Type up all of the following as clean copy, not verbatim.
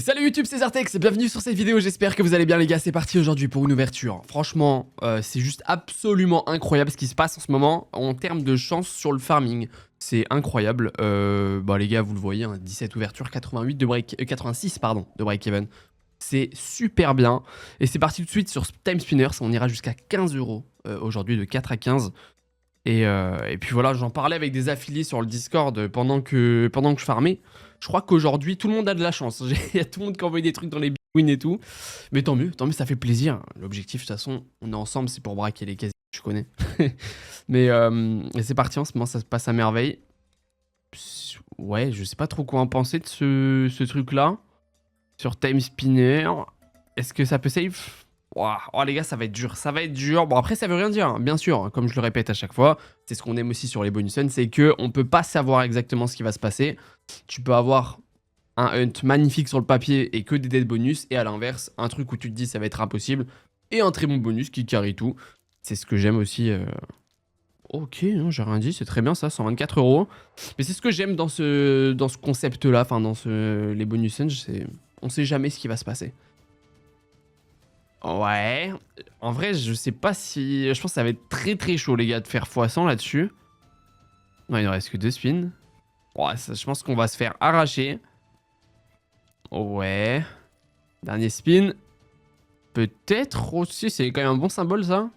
Salut YouTube, c'est Zartex, bienvenue sur cette vidéo, j'espère que vous allez bien les gars, c'est parti aujourd'hui pour une ouverture. Franchement, c'est juste absolument incroyable ce qui se passe en ce moment en termes de chance sur le farming. C'est incroyable, bah les gars vous le voyez, hein, 17 ouvertures, 86 pardon, de break-even. C'est super bien, et c'est parti tout de suite sur Time Spinners, on ira jusqu'à 15 € aujourd'hui de 4 à 15. Et puis voilà, j'en parlais avec des affiliés sur le Discord pendant que je farmais. Je crois qu'aujourd'hui, tout le monde a de la chance. Il y a tout le monde qui envoie des trucs dans les big wins et tout. Mais tant mieux, ça fait plaisir. L'objectif, de toute façon, on est ensemble, c'est pour braquer les casiers, je connais. Mais c'est parti, en ce moment, ça se passe à merveille. Ouais, je sais pas trop quoi en penser de ce truc-là. Sur Time Spinner. Est-ce que ça peut save? Wow. Oh les gars, ça va être dur, Bon après ça veut rien dire, hein. Bien sûr, hein, comme je le répète à chaque fois, c'est ce qu'on aime aussi sur les bonus hunts, c'est que on peut pas savoir exactement ce qui va se passer. Tu peux avoir un hunt magnifique sur le papier et que des dead bonus, et à l'inverse, un truc où tu te dis ça va être impossible, et un très bon bonus qui carry tout. C'est ce que j'aime aussi. Ok, non, j'ai rien dit, c'est très bien ça, 124 €. Mais c'est ce que j'aime dans ce concept-là, enfin dans les bonus hunts, c'est on sait jamais ce qui va se passer. Ouais, en vrai, je sais pas si... Je pense que ça va être très très chaud, les gars, de faire x100 là-dessus. Non, il ne reste que 2 spins. Ouais, ça, je pense qu'on va se faire arracher. Ouais. Dernier spin. Peut-être aussi, c'est quand même un bon symbole, ça.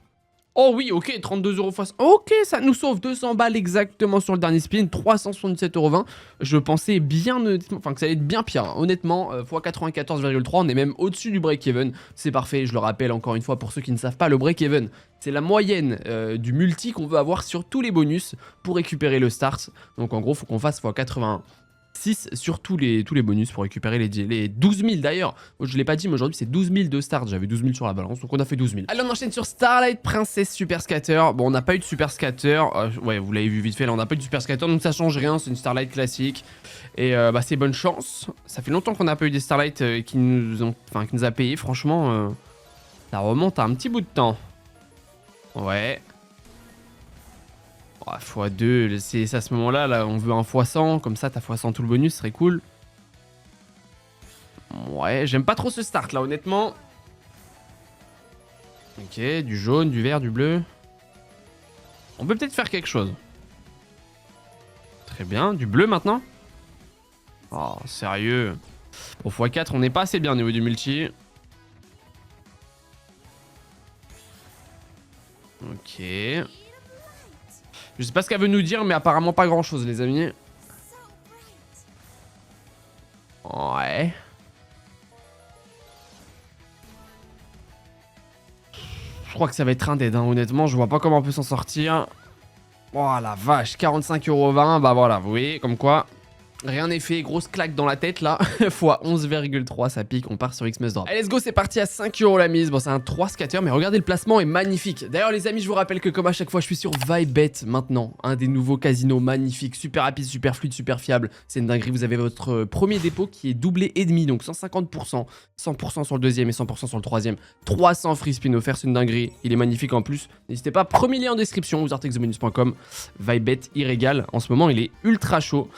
Oh oui, ok, 32 € face. Ok, ça nous sauve 200 balles exactement sur le dernier spin, 377,20 €. Je pensais bien, enfin que ça allait être bien pire. Hein. Honnêtement, x 94,3, on est même au-dessus du break-even. C'est parfait, je le rappelle encore une fois pour ceux qui ne savent pas, le break-even, c'est la moyenne du multi qu'on veut avoir sur tous les bonus pour récupérer le start. Donc en gros, il faut qu'on fasse x 86 sur tous les bonus pour récupérer les 12 000 d'ailleurs. Je l'ai pas dit, mais aujourd'hui c'est 12 000 de start. J'avais 12 000 sur la balance, donc on a fait 12 000. Allez, on enchaîne sur Starlight Princess Super Scatter. Bon, on n'a pas eu de Super Scatter. Ouais, vous l'avez vu vite fait, là, on n'a pas eu de Super Scatter, donc ça change rien. C'est une Starlight classique. Et bah, c'est bonne chance. Ça fait longtemps qu'on n'a pas eu des Starlight qui nous a payé. Franchement, ça remonte à un petit bout de temps. Ouais. Oh, x2, c'est à ce moment-là, là, on veut un x100, comme ça t'as x100 tout le bonus, ce serait cool. Ouais, j'aime pas trop ce start là, honnêtement. Ok, du jaune, du vert, du bleu. On peut peut-être faire quelque chose. Très bien, du bleu maintenant. Oh, sérieux. Au x4, on n'est pas assez bien au niveau du multi. Ok. Je sais pas ce qu'elle veut nous dire, mais apparemment pas grand chose, les amis. Ouais. Je crois que ça va être un dead, hein. Honnêtement, je vois pas comment on peut s'en sortir. Oh la vache, 45,20 €, bah voilà, vous voyez, comme quoi... Rien n'est fait, grosse claque dans la tête là, x 11,3, ça pique, on part sur Xmas Drop. Allez, let's go, c'est parti à 5 € la mise. Bon, c'est un 3 scatter, mais regardez, le placement est magnifique. D'ailleurs, les amis, je vous rappelle que comme à chaque fois, je suis sur Vibet maintenant, un des nouveaux casinos magnifiques, super rapide, super fluide, super fiable. C'est une dinguerie, vous avez votre premier dépôt qui est doublé et demi, donc 150%, 100% sur le deuxième et 100% sur le troisième. 300 free spin offerts, c'est une dinguerie, il est magnifique en plus. N'hésitez pas, premier lien en description, ou zartexthebonus.com. Vibet, il régale, en ce moment, il est ultra chaud.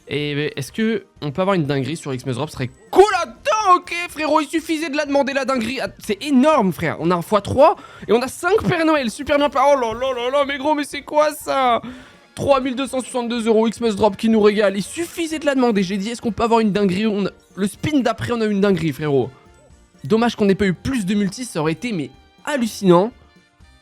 Et est-ce que on peut avoir une dinguerie sur Xmas Drop? Ce serait cool. Attends, ok frérot, il suffisait de la demander la dinguerie. C'est énorme frère, on a un x3 et on a 5 Père Noël, super bien. Oh là là là là, mais gros, mais c'est quoi ça? 3262 € Xmas Drop qui nous régale, il suffisait de la demander. J'ai dit est-ce qu'on peut avoir une dinguerie? Le spin d'après on a une dinguerie frérot. Dommage qu'on n'ait pas eu plus de multi, ça aurait été mais hallucinant.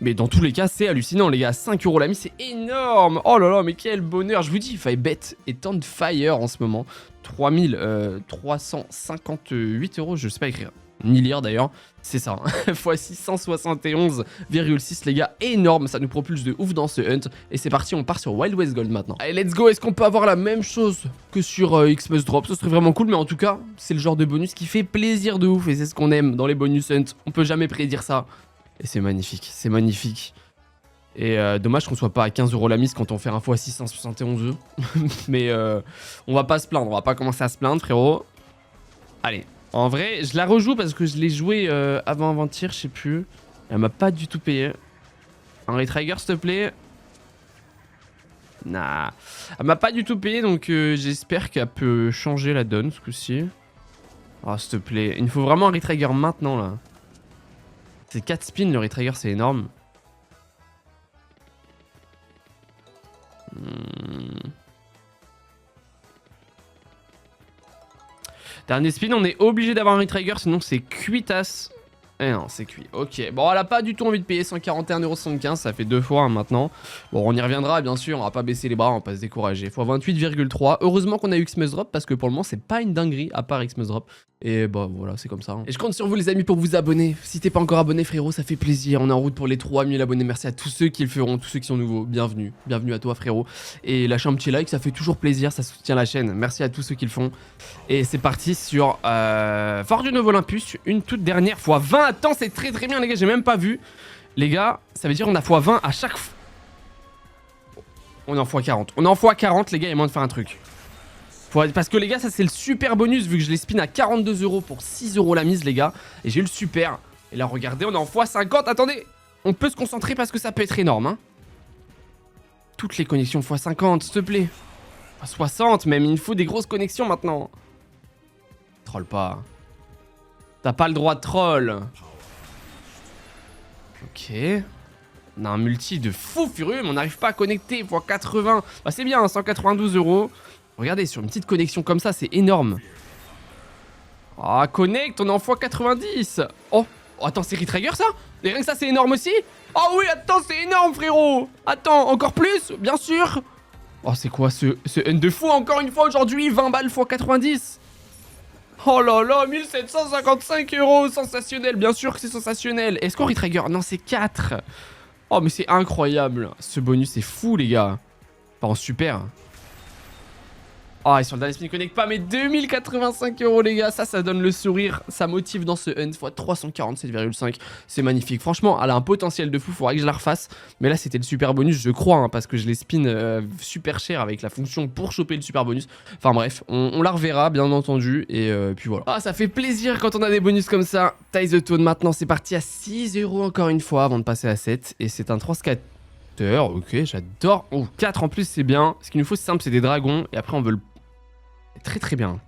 Mais dans tous les cas, c'est hallucinant, les gars. 5 € la mise, c'est énorme. Oh là là, mais quel bonheur. Je vous dis, Vibet est on fire en ce moment. 3358 €, je sais pas écrire, ni lire d'ailleurs. C'est ça, hein. x 671,6, les gars. Énorme, ça nous propulse de ouf dans ce hunt. Et c'est parti, on part sur Wild West Gold maintenant. Allez, let's go. Est-ce qu'on peut avoir la même chose que sur Xmas Drop? Ce serait vraiment cool, mais en tout cas, c'est le genre de bonus qui fait plaisir de ouf. Et c'est ce qu'on aime dans les bonus hunt. On peut jamais prédire ça. Et c'est magnifique, c'est magnifique. Et dommage qu'on soit pas à 15 € la mise quand on fait un x 671 œufs. Mais on va pas se plaindre, on va pas commencer à se plaindre frérot. Allez, en vrai, je la rejoue parce que je l'ai joué avant-hier, je sais plus. Elle m'a pas du tout payé. Un retrigger s'il te plaît. Nah, elle m'a pas du tout payé donc j'espère qu'elle peut changer la donne ce coup-ci. Oh, s'il te plaît. Il me faut vraiment un retrigger maintenant, là. C'est 4 spins, le retrigger, c'est énorme. Dernier spin, on est obligé d'avoir un retrigger, sinon c'est cuitasse. Eh non, c'est cuit. Ok. Bon, elle a pas du tout envie de payer 141,75€. Ça fait 2 fois hein, maintenant. Bon, on y reviendra, bien sûr. On va pas baisser les bras, on va pas se décourager. x28,3. Heureusement qu'on a eu Xmas Drop parce que pour le moment, c'est pas une dinguerie à part Xmas Drop. Et bah voilà, c'est comme ça. Hein. Et je compte sur vous, les amis, pour vous abonner. Si t'es pas encore abonné, frérot, ça fait plaisir. On est en route pour les 3000 abonnés. Merci à tous ceux qui le feront, tous ceux qui sont nouveaux. Bienvenue. Bienvenue à toi, frérot. Et lâchez un petit like, ça fait toujours plaisir. Ça soutient la chaîne. Merci à tous ceux qui le font. Et c'est parti sur Fortune Olympus. Une toute dernière fois 20. Attends, c'est très bien, les gars. J'ai même pas vu. Les gars, ça veut dire on a x20 à chaque fois. On est en x40. On est en x40, les gars. Il y a moyen de faire un truc. Parce que les gars, ça c'est le super bonus vu que je les spin à 42€ pour 6€ la mise, les gars. Et j'ai eu le super. Et là, regardez, on est en x50. Attendez, on peut se concentrer parce que ça peut être énorme. Hein. Toutes les connexions x50, s'il te plaît. x60 même, il me faut des grosses connexions maintenant. Troll pas. T'as pas le droit de troll. Ok. On a un multi de fou furieux, mais on n'arrive pas à connecter. x80. Bah, c'est bien, 192€. Regardez, sur une petite connexion comme ça, c'est énorme. Ah, connecte, on est en x90. Oh, attends, c'est retrigger ça? Et rien que ça, c'est énorme aussi? Oh oui, attends, c'est énorme, frérot. Attends, encore plus, bien sûr. Oh, c'est quoi ce N de fou, encore une fois, aujourd'hui? 20 balles x90. Oh là là, 1755€. Sensationnel, bien sûr que c'est sensationnel. Est-ce qu'on retrigger? Non, c'est 4. Oh, mais c'est incroyable. Ce bonus, c'est fou, les gars. Enfin, super. Ah, et sur le dernier spin, il connecte pas, mais 2085€, les gars. Ça donne le sourire. Ça motive dans ce hunt fois 347,5. C'est magnifique. Franchement, elle a un potentiel de fou. Faudrait que je la refasse. Mais là, c'était le super bonus, je crois, hein, parce que je les spin super cher avec la fonction pour choper le super bonus. Enfin, bref, on la reverra, bien entendu. Et puis voilà. Ah, ça fait plaisir quand on a des bonus comme ça. Taille the Tone, maintenant, c'est parti à 6€ encore une fois avant de passer à 7. Et c'est un transcateur. Ok, j'adore. Oh, 4 en plus, c'est bien. Ce qu'il nous faut, c'est simple, c'est des dragons. Et après, on veut le. Très bien.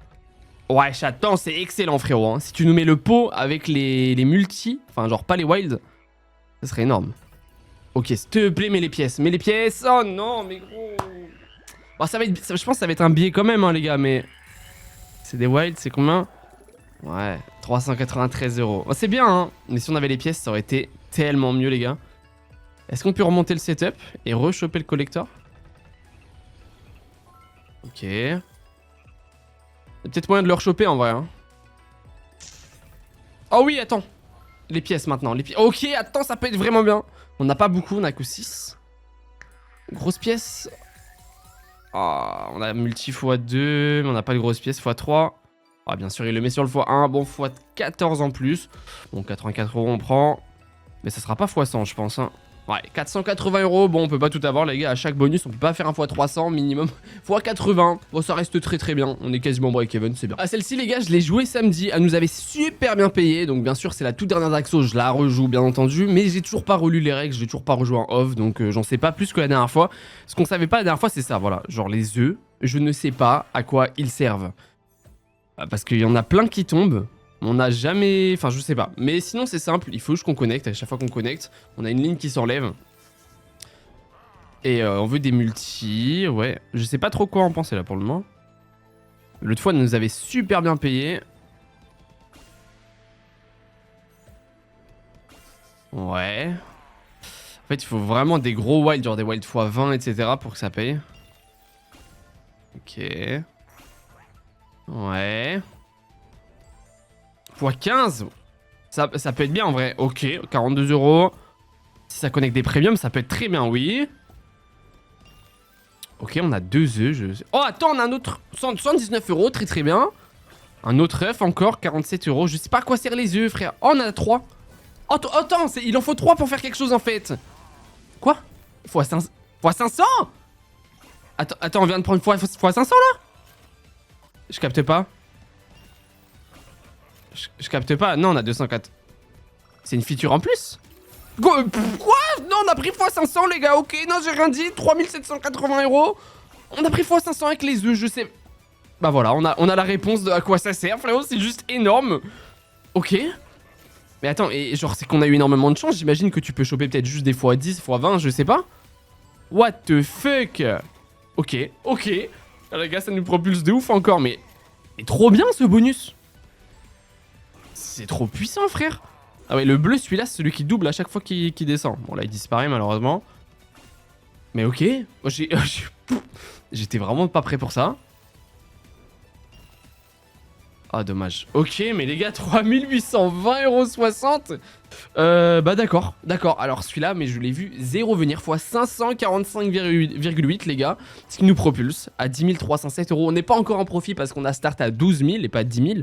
Ouais, attends, c'est excellent, frérot. Hein. Si tu nous mets le pot avec les multi, enfin, genre pas les wild, ça serait énorme. Ok, s'il te plaît, mets les pièces. Mets les pièces. Oh non, mais gros. Bon, ça va être, je pense que ça va être un billet quand même, hein, les gars, mais. C'est des wild, c'est combien? Ouais, 393€. Bon, c'est bien, hein. Mais si on avait les pièces, ça aurait été tellement mieux, les gars. Est-ce qu'on peut remonter le setup et re-choper le collector? Ok. Il y a peut-être moyen de le rechoper en vrai. Hein. Oh oui, attends. Les pièces maintenant. Ok, attends, ça peut être vraiment bien. On n'a pas beaucoup, on a que 6. Grosse pièce. Ah, on a multi x2, mais on n'a pas de grosse pièce x3. Ah, bien sûr, il le met sur le x1. Bon, x14 en plus. Bon, 84€, on prend. Mais ça sera pas x100, je pense. Hein. Ouais, 480€, bon on peut pas tout avoir les gars, à chaque bonus on peut pas faire un x300 minimum, x80, bon ça reste très bien, on est quasiment break-even, c'est bien. Ah celle-ci les gars, je l'ai jouée samedi, elle nous avait super bien payé, donc bien sûr c'est la toute dernière d'Axo, je la rejoue bien entendu, mais j'ai toujours pas relu les règles, j'ai toujours pas rejoué en off, donc j'en sais pas plus que la dernière fois. Ce qu'on savait pas la dernière fois c'est ça, voilà, genre les œufs, je ne sais pas à quoi ils servent. Parce qu'il y en a plein qui tombent. On n'a jamais... Enfin, je sais pas. Mais sinon, c'est simple. Il faut juste qu'on connecte. À chaque fois qu'on connecte, on a une ligne qui s'enlève. Et on veut des multis. Ouais. Je sais pas trop quoi en penser là pour le moment. L'autre fois, elle nous avait super bien payé. Ouais. En fait, il faut vraiment des gros wilds, genre des wilds x20, etc. pour que ça paye. Ok. Ouais. x15, ça peut être bien en vrai. Ok, 42€. Si ça connecte des premiums, ça peut être très bien, oui. Ok, on a 2 œufs. Oh, attends, on a un autre 79€, très bien. Un autre œuf encore, 47€. Je sais pas à quoi servent les œufs, frère. Oh, on en a 3. Oh, attends, il en faut 3 pour faire quelque chose en fait. Quoi? x500? Attends, on vient de prendre x500 là? Je capte pas. Je capte pas. Non, on a 204. C'est une feature en plus? Quoi? Non, on a pris x500 les gars. Ok, non, j'ai rien dit. 3780€. On a pris x500 avec les œufs, je sais. Bah voilà, on a la réponse de à quoi ça sert, frérot, c'est juste énorme. Ok. Mais attends, et genre, c'est qu'on a eu énormément de chance. J'imagine que tu peux choper peut-être juste des fois 10, fois 20, je sais pas. What the fuck? Ok, ok. Ah, les gars, ça nous propulse de ouf encore, mais... C'est trop bien, ce bonus. C'est trop puissant, frère. Ah ouais, le bleu, celui-là, c'est celui qui double à chaque fois qu'il descend. Bon, là, il disparaît, malheureusement. Mais ok. J'étais vraiment pas prêt pour ça. Ah, dommage. Ok, mais les gars, 3820,60 €. Bah d'accord, d'accord. Alors celui-là, mais je l'ai vu 0 venir, fois 545,8 les gars. Ce qui nous propulse à 10 307 €. On n'est pas encore en profit parce qu'on a start à 12 000 et pas 10 000.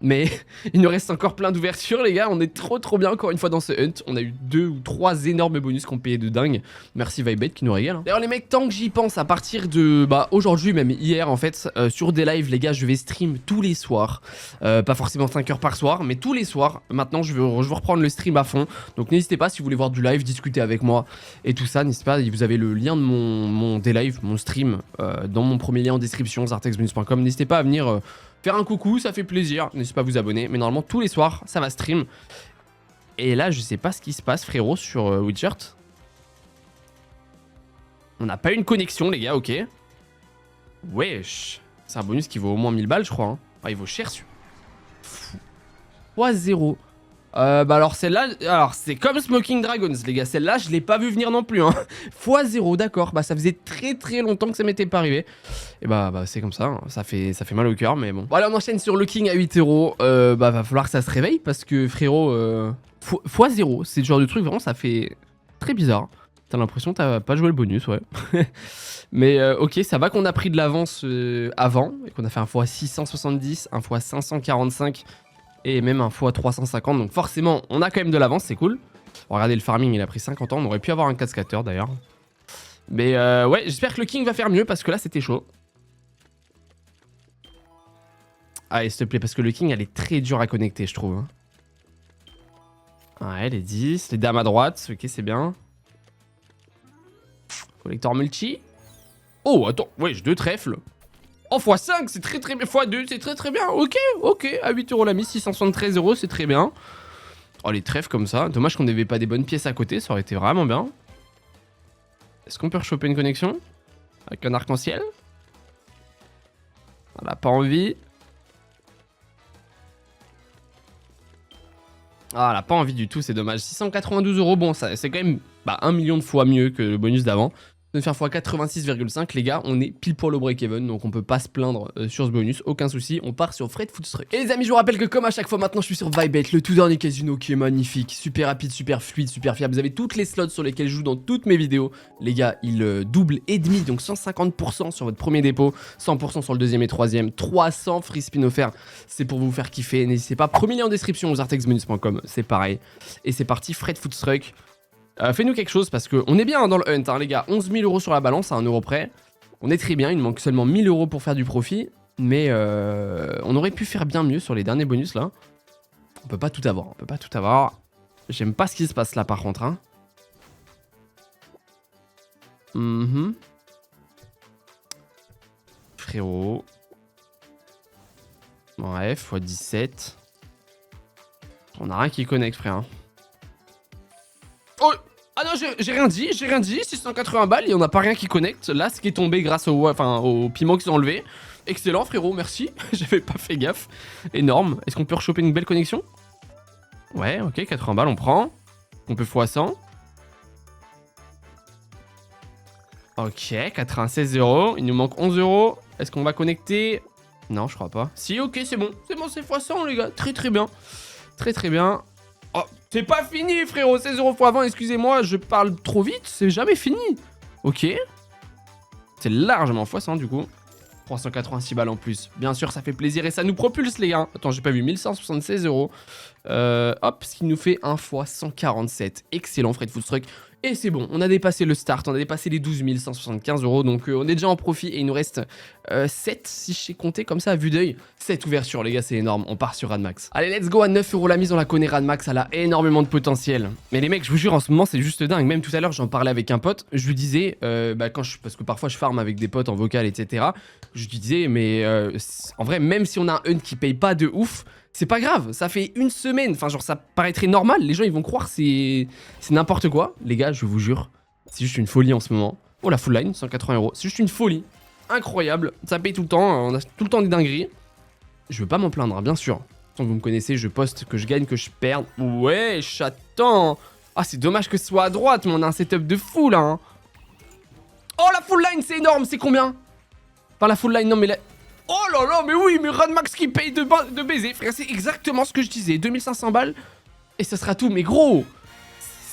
Mais il nous reste encore plein d'ouvertures les gars, on est trop bien encore une fois dans ce hunt. On a eu 2 ou 3 énormes bonus qu'on payait de dingue. Merci Vibet qui nous régale. D'ailleurs les mecs, tant que j'y pense, à partir de aujourd'hui, même hier en fait, sur des lives les gars, je vais stream tous les soirs. Pas forcément 5 heures par soir, mais tous les soirs. Maintenant je veux reprendre le stream à fond. Donc n'hésitez pas si vous voulez voir du live, discuter avec moi et tout ça, n'hésitez pas, vous avez le lien de mon live, mon stream dans mon premier lien en description, zartexbonus.com. N'hésitez pas à venir... faire un coucou, ça fait plaisir. N'hésitez pas à vous abonner. Mais normalement, tous les soirs, ça va stream. Et là, je sais pas ce qui se passe, frérot, sur Witchert. On n'a pas une connexion, les gars, ok. Wesh. C'est un bonus qui vaut au moins 1000 balles, je crois. Hein. Ah, il vaut cher, celui-là. Fois 0. Bah alors celle-là, alors c'est comme Smoking Dragons les gars, celle-là je l'ai pas vu venir non plus hein. Fois 0, d'accord, bah ça faisait très longtemps que ça m'était pas arrivé. Et bah c'est comme ça, hein. Ça fait mal au cœur mais bon. Voilà, on enchaîne sur le King à 8 €. Bah va falloir que ça se réveille parce que frérot, fois 0, c'est le genre de truc vraiment ça fait très bizarre. T'as l'impression que t'as pas joué le bonus, ouais. Mais ok, ça va qu'on a pris de l'avance avant et qu'on a fait un fois 670, un fois 545 et même un fois 350. Donc forcément, on a quand même de l'avance, c'est cool. Regardez, le farming, il a pris 50 ans. On aurait pu avoir un cascateur d'ailleurs. Mais ouais, j'espère que le King va faire mieux parce que là, c'était chaud. Allez, s'il te plaît, parce que le King, elle est très dure à connecter, je trouve. Ouais, les 10, les dames à droite. Ok, c'est bien. Collector multi. Oh, attends, ouais, j'ai 2 trèfles. Oh, x5, c'est très bien. x2, c'est très bien. Ok, à 8 € la mise, 673 €, c'est très bien. Oh, les trèfles comme ça. Dommage qu'on n'avait pas des bonnes pièces à côté, ça aurait été vraiment bien. Est-ce qu'on peut rechoper une connexion avec un arc-en-ciel? On n'a pas envie. Ah, elle a pas envie du tout, c'est dommage. 692 €, bon, c'est quand même 1 million de fois mieux que le bonus d'avant. De faire x 86,5 les gars, on est pile pour le break-even, donc on peut pas se plaindre sur ce bonus, aucun souci, on part sur Fred Foodstruck. Et les amis, je vous rappelle que comme à chaque fois maintenant, je suis sur Vibet, le tout dernier casino qui est magnifique, super rapide, super fluide, super fiable. Vous avez toutes les slots sur lesquels je joue dans toutes mes vidéos. Les gars, il double et demi, donc 150% sur votre premier dépôt, 100% sur le deuxième et troisième, 300 free spin offerts, c'est pour vous faire kiffer. N'hésitez pas, premier lien en description, zartexbonus.com, c'est pareil. Et c'est parti, Fred Foodstruck. Fais-nous quelque chose parce qu'on est bien dans le hunt, hein, les gars. 11 000 € sur la balance à 1 € près. On est très bien, il nous manque seulement 1000 € pour faire du profit. Mais on aurait pu faire bien mieux sur les derniers bonus là. On peut pas tout avoir, J'aime pas ce qui se passe là par contre. Hein. Frérot. Ouais, x17. On a rien qui connecte, frère. Oh! Ah non, j'ai rien dit, 680 balles et on n'a pas rien qui connecte. Là, ce qui est tombé grâce au piment qu'ils ont enlevé. Excellent, frérot, merci. J'avais pas fait gaffe. Énorme. Est-ce qu'on peut rechoper une belle connexion? Ouais, ok, 80 balles, on prend. On peut x100. Ok, 96 €. Il nous manque 11 €. Est-ce qu'on va connecter? Non, je crois pas. Si, ok, c'est bon. C'est bon, c'est x100, les gars. Très bien. Très bien. Oh, c'est pas fini, frérot. 16 € x 20, excusez-moi, je parle trop vite. C'est jamais fini. Ok. C'est largement x100, du coup. 386 balles en plus. Bien sûr, ça fait plaisir et ça nous propulse, les gars. Attends, j'ai pas vu. 1176 €. Hop, ce qui nous fait 1 x 147. Excellent, Fred Foodstruck. Et c'est bon, on a dépassé le start, on a dépassé les 12 175 €, donc on est déjà en profit et il nous reste 7, si je sais compter comme ça à vue d'œil. 7 ouvertures les gars, c'est énorme, on part sur Radmax. Allez, let's go, à 9 € la mise, on la connaît Radmax, elle a énormément de potentiel. Mais les mecs, je vous jure, en ce moment c'est juste dingue, même tout à l'heure j'en parlais avec un pote, je lui disais, parce que parfois je farm avec des potes en vocal, etc. Je lui disais, mais en vrai, même si on a un hunt qui paye pas de ouf, c'est pas grave, ça fait une semaine, enfin genre ça paraîtrait normal, les gens ils vont croire c'est n'importe quoi. Les gars, je vous jure, c'est juste une folie en ce moment. Oh la full line, 180 €, c'est juste une folie. Incroyable, ça paye tout le temps, on a tout le temps des dingueries. Je veux pas m'en plaindre, hein, bien sûr. Quand vous me connaissez, je poste que je gagne, que je perde. Ouais, j'attends. Ah c'est dommage que ce soit à droite, mais on a un setup de fou là. Hein. Oh la full line, c'est énorme, c'est combien? Enfin la full line, non mais la... Oh là là, mais oui, mais Radmax qui paye de baiser, frère, c'est exactement ce que je disais. 2500 balles, et ça sera tout, mais gros,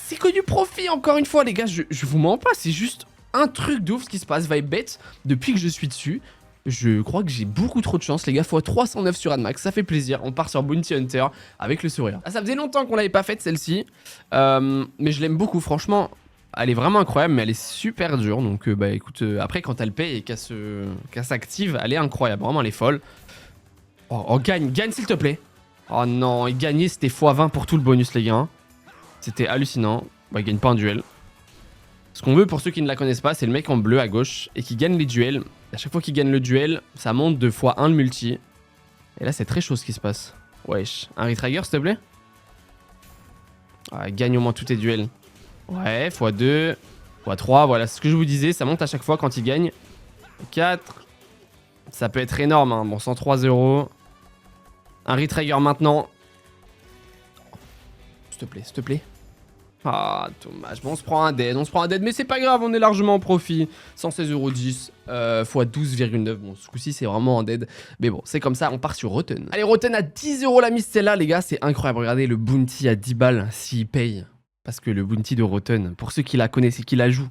c'est que du profit, encore une fois, les gars, je vous mens pas, c'est juste un truc de ouf ce qui se passe. Vibe bet, depuis que je suis dessus, je crois que j'ai beaucoup trop de chance, les gars, fois 309 sur Radmax, ça fait plaisir, on part sur Bounty Hunter avec le sourire. Ah, ça faisait longtemps qu'on l'avait pas faite, celle-ci, mais je l'aime beaucoup, franchement. Elle est vraiment incroyable, mais elle est super dure. Donc, bah écoute, après, quand elle paye et qu'elle s'active, elle est incroyable. Vraiment, elle est folle. Oh, gagne s'il te plaît. Oh non, et gagner, c'était x20 pour tout le bonus, les gars. C'était hallucinant. Bah, il gagne pas un duel. Ce qu'on veut, pour ceux qui ne la connaissent pas, c'est le mec en bleu à gauche et qui gagne les duels. À chaque fois qu'il gagne le duel, ça monte de x1 le multi. Et là, c'est très chaud ce qui se passe. Wesh. Un retrigger, s'il te plaît. Ah, gagne au moins tous tes duels. Ouais, x2, x3, voilà, c'est ce que je vous disais, ça monte à chaque fois quand il gagne. 4, ça peut être énorme, hein. Bon, 103 €. Un retrigger maintenant. S'il te plaît, s'il te plaît. Ah, dommage. Bon, on se prend un dead, mais c'est pas grave, on est largement en profit. 116,10 € x 12,9. Bon, ce coup-ci, c'est vraiment un dead. Mais bon, c'est comme ça, on part sur Rotten. Allez, Rotten à 10 € la mise, celle-là, les gars, c'est incroyable. Regardez le bounty à 10 balles s'il paye. Parce que le bounty de Rotten, pour ceux qui la connaissent et qui la jouent,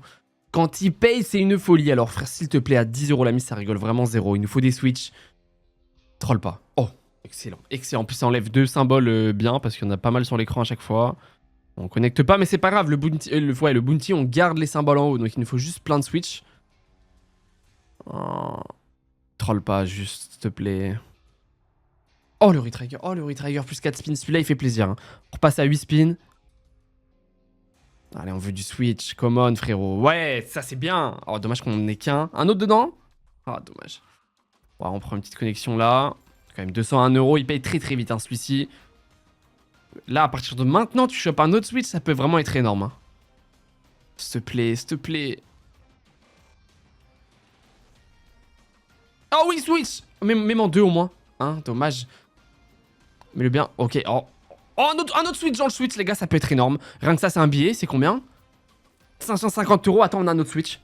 quand il paye, c'est une folie. Alors, frère, s'il te plaît, à 10 € la mise, ça rigole vraiment zéro. Il nous faut des switches. Troll pas. Oh, excellent. Excellent. En plus, ça enlève 2 symboles bien, parce qu'il y en a pas mal sur l'écran à chaque fois. On connecte pas, mais c'est pas grave. Le bounty, on garde les symboles en haut. Donc, il nous faut juste plein de switches. Oh. Troll pas, juste, s'il te plaît. Oh, le retrigger. Oh, le retrigger plus 4 spins. Celui-là, il fait plaisir. Hein. On repasse à 8 spins. Allez, on veut du switch. Come on, frérot. Ouais, ça, c'est bien. Oh, dommage qu'on n'ait qu'un. Un autre dedans? Ah, dommage. Ouais, on prend une petite connexion là. Quand même 201 €. Il paye très très vite, hein, celui-ci. Là, à partir de maintenant, tu chopes un autre switch, ça peut vraiment être énorme. Hein. S'il te plaît, s'il te plaît. Oh oui, switch! Même en 2 au moins. Hein, dommage. Mais le bien. Ok, oh. Oh, un autre switch dans le switch, les gars, ça peut être énorme. Rien que ça, c'est un billet, c'est combien? 550 €. Attends, on a un autre switch.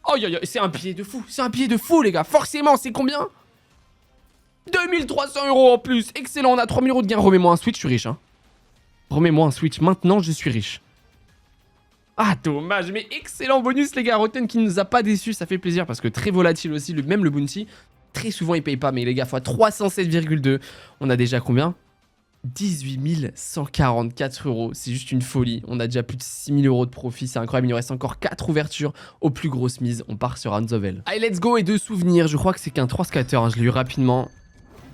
Oh, c'est un billet de fou. C'est un billet de fou, les gars. Forcément, c'est combien? 2300 € en plus. Excellent, on a 3000 € de gain. Remets-moi un switch, je suis riche. Hein. Remets-moi un switch. Maintenant, je suis riche. Ah, dommage, mais excellent bonus, les gars. Rotten qui ne nous a pas déçus, ça fait plaisir parce que très volatile aussi. Même le bounty, très souvent, il paye pas. Mais les gars, fois 307,2. On a déjà combien? 18 144 €, c'est juste une folie. On a déjà plus de 6 000 € de profit, c'est incroyable. Il nous reste encore 4 ouvertures aux plus grosses mises. On part sur Hanzovel. Allez, let's go. Et de souvenirs, je crois que c'est qu'un 3 scatter, hein. Je l'ai eu rapidement.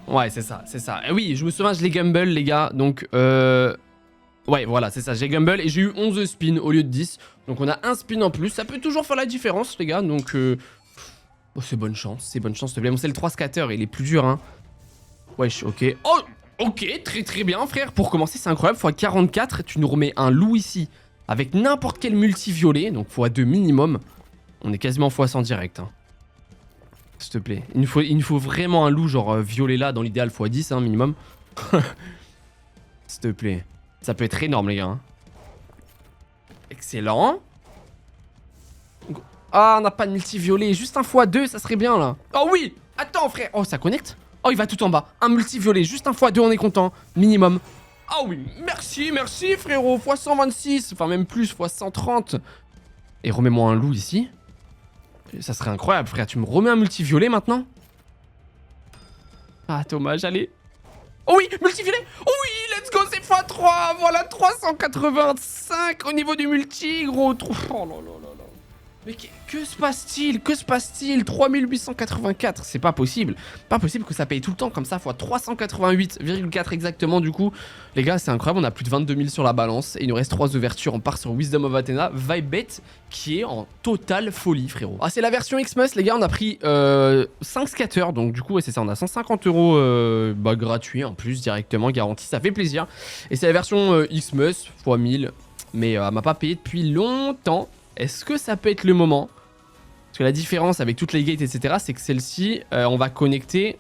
Ouais, c'est ça, c'est ça. Et oui, je me souviens, je l'ai gamble, les gars. Donc, ouais, voilà, c'est ça. J'ai gamble et j'ai eu 11 spins au lieu de 10. Donc, on a un spin en plus. Ça peut toujours faire la différence, les gars. Donc, oh, c'est bonne chance, s'il te plaît. Bon, c'est le 3 scatter, il est plus dur, hein. Wesh, ok. Oh! Ok, très très bien, frère. Pour commencer, c'est incroyable. x44, tu nous remets un loup ici avec n'importe quel multi-violet. Donc x2 minimum. On est quasiment x100 direct. Hein. S'il te plaît. Il nous faut vraiment un loup genre violet là, dans l'idéal x10 hein, minimum. S'il te plaît. Ça peut être énorme, les gars. Hein. Excellent. Ah, on n'a pas de multi-violet. Juste un x2, ça serait bien là. Oh oui! Attends, frère. Oh, ça connecte? Oh, il va tout en bas. Un multi-violet, juste un x2, on est content. Minimum. Ah oui, merci, merci, frérot. x126, enfin même plus, x130. Et remets-moi un loup ici. Ça serait incroyable, frère. Tu me remets un multi-violet maintenant? Ah, dommage, allez. Oh oui, multifilet. Oh oui, let's go, c'est x3. Voilà, 385 au niveau du multi, gros. Oh là là là là. Mais que se passe-t-il? Que se passe-t-il? 3884, c'est pas possible. Pas possible que ça paye tout le temps comme ça, fois 388,4 exactement. Du coup, les gars, c'est incroyable. On a plus de 22 000 sur la balance. Et il nous reste 3 ouvertures. On part sur Wisdom of Athena, Vibebet, qui est en totale folie, frérot. Ah, c'est la version Xmas, les gars. On a pris 5 scatters. Donc, du coup, ouais, c'est ça. On a 150 € gratuits en plus, directement garanti. Ça fait plaisir. Et c'est la version Xmas x 1000. Mais elle m'a pas payé depuis longtemps. Est-ce que ça peut être le moment? Parce que la différence avec toutes les gates, etc., c'est que celle-ci, on va connecter...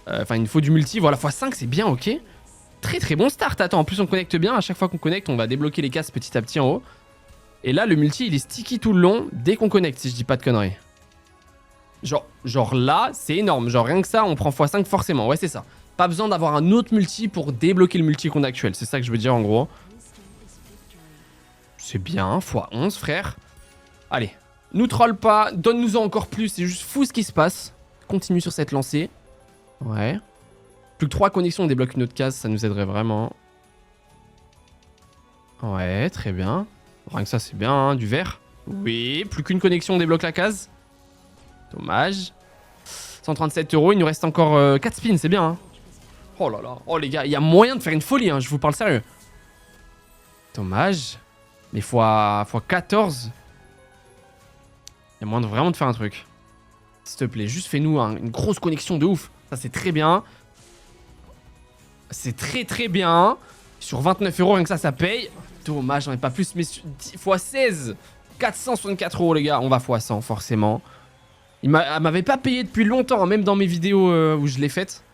Enfin, il nous faut du multi. Voilà, x5, c'est bien, ok. Très très bon start. Attends, en plus, on connecte bien. À chaque fois qu'on connecte, on va débloquer les cases petit à petit en haut. Et là, le multi, il est sticky tout le long dès qu'on connecte, si je dis pas de conneries. Genre là, c'est énorme. Genre rien que ça, on prend x5 forcément. Ouais, c'est ça. Pas besoin d'avoir un autre multi pour débloquer le multi qu'on a actuel. C'est ça que je veux dire, en gros. C'est bien, x11 frère. Allez, nous troll pas, donne-nous-en encore plus, c'est juste fou ce qui se passe. Continue sur cette lancée. Ouais. Plus que 3 connexions, on débloque une autre case, ça nous aiderait vraiment. Ouais, très bien. Rien que ça, c'est bien, hein, du vert. Oui, plus qu'une connexion, on débloque la case. Dommage. 137 €, il nous reste encore 4 spins, c'est bien. Hein. Oh là là, oh les gars, il y a moyen de faire une folie, hein, je vous parle sérieux. Dommage. Mais fois 14. Il y a moyen de vraiment de faire un truc. S'il te plaît, juste fais-nous une grosse connexion de ouf. Ça, c'est très bien. C'est très très bien. Sur 29 €, rien que ça paye. Dommage, j'en ai pas plus. Mais x16. 464 € les gars. On va x100 forcément. Elle m'avait pas payé depuis longtemps, même dans mes vidéos où je l'ai faite.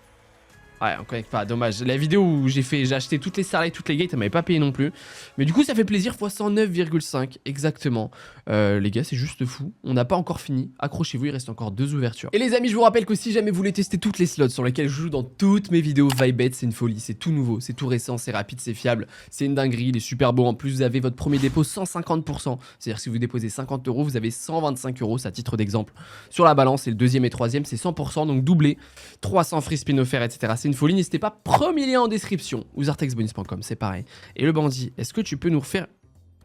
Ouais, on connecte pas, dommage. La vidéo où j'ai acheté toutes les starlights, toutes les gates, elle m'avait pas payé non plus. Mais du coup, ça fait plaisir, x 109,5, exactement. Les gars, c'est juste fou. On n'a pas encore fini. Accrochez-vous, il reste encore 2 ouvertures. Et les amis, je vous rappelle que si jamais vous voulez tester toutes les slots sur lesquels je joue dans toutes mes vidéos, Vibebet, c'est une folie. C'est tout nouveau, c'est tout récent, c'est rapide, c'est fiable. C'est une dinguerie, il est super beau. En plus, vous avez votre premier dépôt 150%. C'est-à-dire si vous déposez 50 €, vous avez 125 €, à titre d'exemple. Sur la balance, et le deuxième et troisième, c'est 100%, donc doublé. 300 free spin offerts, etc. C'est une folie, n'hésitez pas, premier lien en description, ou zartexbonus.com, c'est pareil. Et le bandit, est-ce que tu peux nous refaire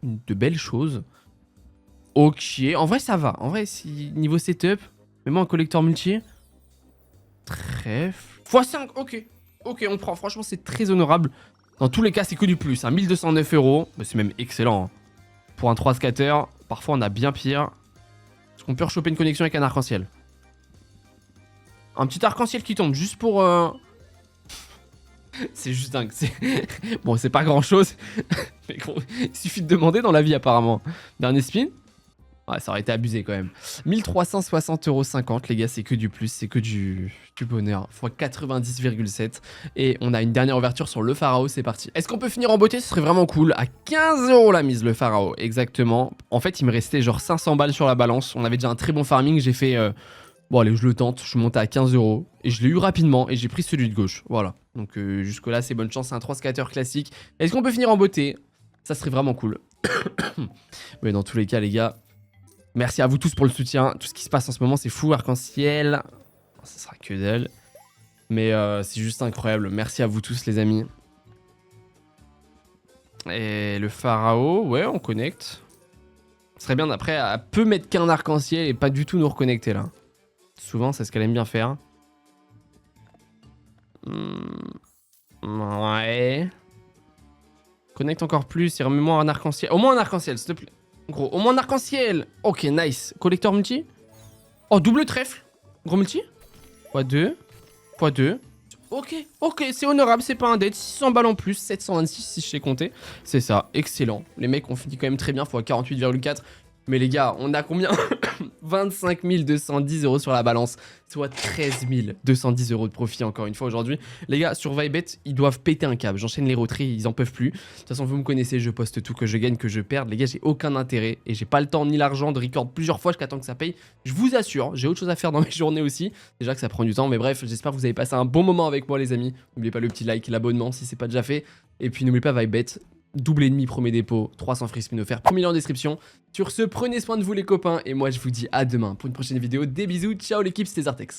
de belles choses? Ok, en vrai ça va, en vrai si niveau setup, mets-moi un collector multi. Trèfle, x5, ok, on prend, franchement c'est très honorable. Dans tous les cas c'est que du plus, 1209 €, c'est même excellent. Hein. Pour un 3 scatter, parfois on a bien pire. Est-ce qu'on peut rechoper une connexion avec un arc-en-ciel? Un petit arc-en-ciel qui tombe, juste pour... C'est juste dingue. Bon, c'est pas grand-chose. Mais gros, il suffit de demander dans la vie, apparemment. Dernier spin. Ouais, ça aurait été abusé, quand même. 1360,50 €, les gars, c'est que du plus. C'est que du bonheur. X 90,7. Et on a une dernière ouverture sur le Pharaon. C'est parti. Est-ce qu'on peut finir en beauté? Ce serait vraiment cool. À 15 € la mise, le Pharaon. Exactement. En fait, il me restait genre 500 balles sur la balance. On avait déjà un très bon farming. J'ai fait... Bon allez, je le tente, je suis monté à 15 € et je l'ai eu rapidement et j'ai pris celui de gauche, voilà. Donc jusque là c'est bonne chance, c'est un 3 scatter classique. Est-ce qu'on peut finir en beauté? Ça serait vraiment cool. Mais dans tous les cas les gars, merci à vous tous pour le soutien. Tout ce qui se passe en ce moment c'est fou, arc-en-ciel. Ça sera que dalle. Mais c'est juste incroyable, merci à vous tous les amis. Et le Pharaon, ouais on connecte. Ce serait bien d'après, elle peut mettre qu'un arc-en-ciel et pas du tout nous reconnecter là. Souvent, c'est ce qu'elle aime bien faire. Ouais. Connecte encore plus et remets-moi un arc-en-ciel. Au moins un arc-en-ciel, s'il te plaît. Gros, au moins un arc-en-ciel. Ok, nice. Collector multi. Oh, double trèfle. Gros multi. x2. x2. Ok, c'est honorable, c'est pas un date. 600 balles en plus, 726 si je sais compter. C'est ça, excellent. Les mecs ont fini quand même très bien, x 48,4. Mais les gars, on a combien? 25 210 € sur la balance, soit 13 210 € de profit encore une fois aujourd'hui. Les gars, sur Vibebet, ils doivent péter un câble. J'enchaîne les retraits, ils en peuvent plus. De toute façon, vous me connaissez, je poste tout, que je gagne, que je perde. Les gars, j'ai aucun intérêt et j'ai pas le temps ni l'argent de record plusieurs fois jusqu'à temps que ça paye. Je vous assure, j'ai autre chose à faire dans mes journées aussi. Déjà que ça prend du temps, mais bref, j'espère que vous avez passé un bon moment avec moi, les amis. N'oubliez pas le petit like, l'abonnement si c'est pas déjà fait. Et puis n'oubliez pas Vibebet. Double et demi premier dépôt, 300 free spin offerts, premier lien en description. Sur ce, prenez soin de vous les copains et moi je vous dis à demain pour une prochaine vidéo. Des bisous, ciao l'équipe, c'était Zartex.